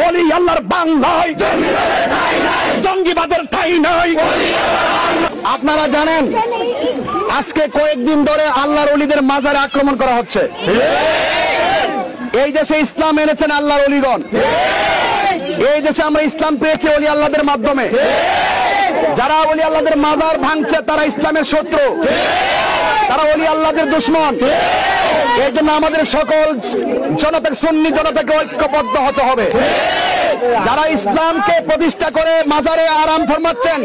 ওলি আল্লাহর বাংলায় জঙ্গিবাদের ঠাঁই নাই। আপনারা জানেন আজকে কয়েকদিন ধরে আল্লাহর ওলিদের মাজারে আক্রমণ করা হচ্ছে। এই দেশে ইসলাম এনেছেন আল্লাহর ওলিগণ। এই দেশে আমরা ইসলাম পেয়েছি ওলি আল্লাহদের মাধ্যমে। যারা ওলি আল্লাহদের মাজার ভাঙছে তারা ইসলামের শত্রু, তারা ওলি আল্লাহদের দুশমন। এই জন্য আমাদের সকল জনতা, সুন্নি জনতাকে ঐক্যবদ্ধ হতে হবে। যারা ইসলামকে প্রতিষ্ঠা করে মাজারে আরাম ফরমাচ্ছেন,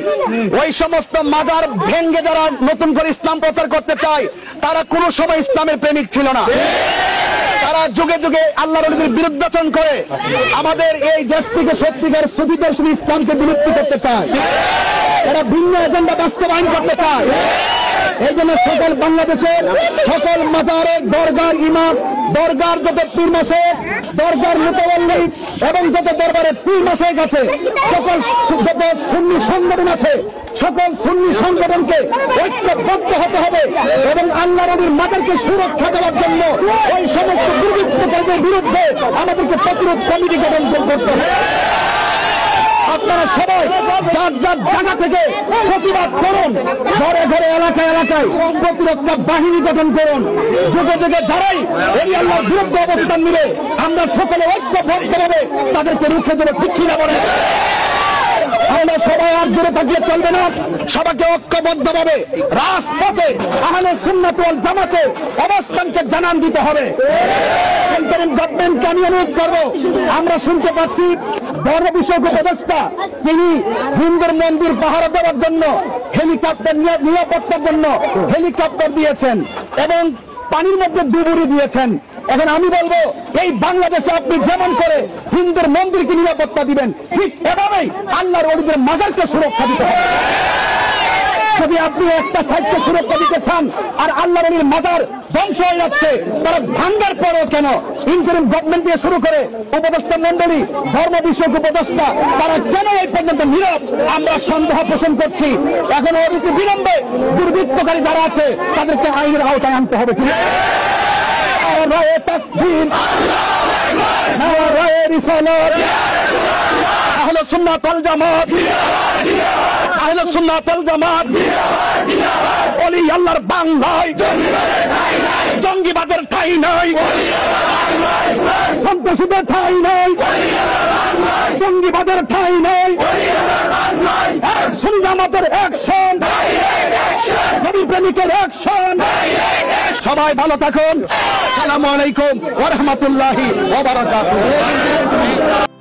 ওই সমস্ত মাজার ভেঙ্গে যারা নতুন করে ইসলাম প্রচার করতে চায়, তারা কোনো সময় ইসলামের প্রেমিক ছিল না। তারা যুগে যুগে আল্লাহর ওলিদের বিরুদ্ধাচরণ করে আমাদের এই দেশ থেকে সত্যিকার সুফি দর্শন ইসলামকে বিলুপ্তি করতে চায়। তারা ভিন্ন এজেন্ডা বাস্তবায়ন করতে চায়। এই জন্য সকল বাংলাদেশের সকল মাজারে দরগার ইমাম, দরগার যত পীর মাসেক, দরগার মুতাওয়াল্লি এবং যত দরবারে পীর মাসেক আছে, সকল যত সুন্নি সংগঠন আছে, সকল সুন্নি সংগঠনকে ঐক্যবদ্ধ হতে হবে এবং আল্লাহর ওলির মাজারকে সুরক্ষা দেওয়ার জন্য ওই সমস্ত দুর্বৃত্তকারীদের বিরুদ্ধে আমাদেরকে প্রতিরোধ কমিটি গঠন করতে হবে। আপনারা সবাই যার যার জায়গা থেকে প্রতিবাদ করুন, ঘরে ঘরে এলাকায় এলাকায় প্রতিরক্ষা বাহিনী গঠন করুন। যুগে যুগে যারাই এই আল্লাহর বিরুদ্ধে অবস্থান নিবে, আমরা সকলে ঐক্যবদ্ধভাবে তাদেরকে রুখে দেবো। ঠিক কিনা বলে? আমরা সবাই আর জোরে তাকিয়ে চলবে না, সবাইকে ঐক্যবদ্ধভাবে রাজপথে আহলে সুন্নাত ওয়াল জামাতের অবস্থানকে জানান দিতে হবে। গভর্নমেন্টকে আমি অনুরোধ করবো, আমরা শুনতে পাচ্ছি ধর্ম বিষয়ক উপদেষ্টা তিনি হিন্দুর মন্দির পাহারা দেওয়ার জন্য হেলিকপ্টার, নিরাপত্তার জন্য হেলিকপ্টার দিয়েছেন এবং পানির মধ্যে ডুবুরি দিয়েছেন। এখন আমি বলবো, এই বাংলাদেশে আপনি যেমন করে হিন্দুর মন্দিরকে নিরাপত্তা দিবেন, ঠিক এভাবেই আল্লাহর ওলিদের মাজারকে সুরক্ষা দিতে হবে। যদি আপনি একটা সাইডকে সুরক্ষা দিতে চান আর আল্লাহর ওলির মাজার ধ্বংস হয়ে যাচ্ছে, তারা ভাঙ্গার পরেও কেন ইন্টারিম গভর্নমেন্ট দিয়ে শুরু করে উপদেষ্টা মন্ডলী, ধর্ম বিষয়ক উপদেষ্টা, তারা কেন এই পর্যন্ত নীরব? আমরা সন্দেহ পোষণ করছি। এখন অতি বিলম্বে দুর্বৃত্তকারী যারা আছে তাদেরকে আইনের আওতায় আনতে হবে। ঠিক নারায়ে তাকবীর, নারায়ে রিসালাত, আহলে সুন্নাত ওয়াল জামাত, আহলে সুন্নাত ওয়াল জামাত, ওলি আল্লাহর বাংলায় জঙ্গিবাদের ঠাঁই নাই, সন্ত্রাসীদের ঠাঁই নাই, জঙ্গিবাদের ঠাঁই নাই। সুন্নি জামাতের অ্যাকশন, নবী প্রেমিকের অ্যাকশন। সবাই ভালো থাকুন। আসসালামু আলাইকুম ওয়া রাহমাতুল্লাহি ওয়া বারাকাতুহু।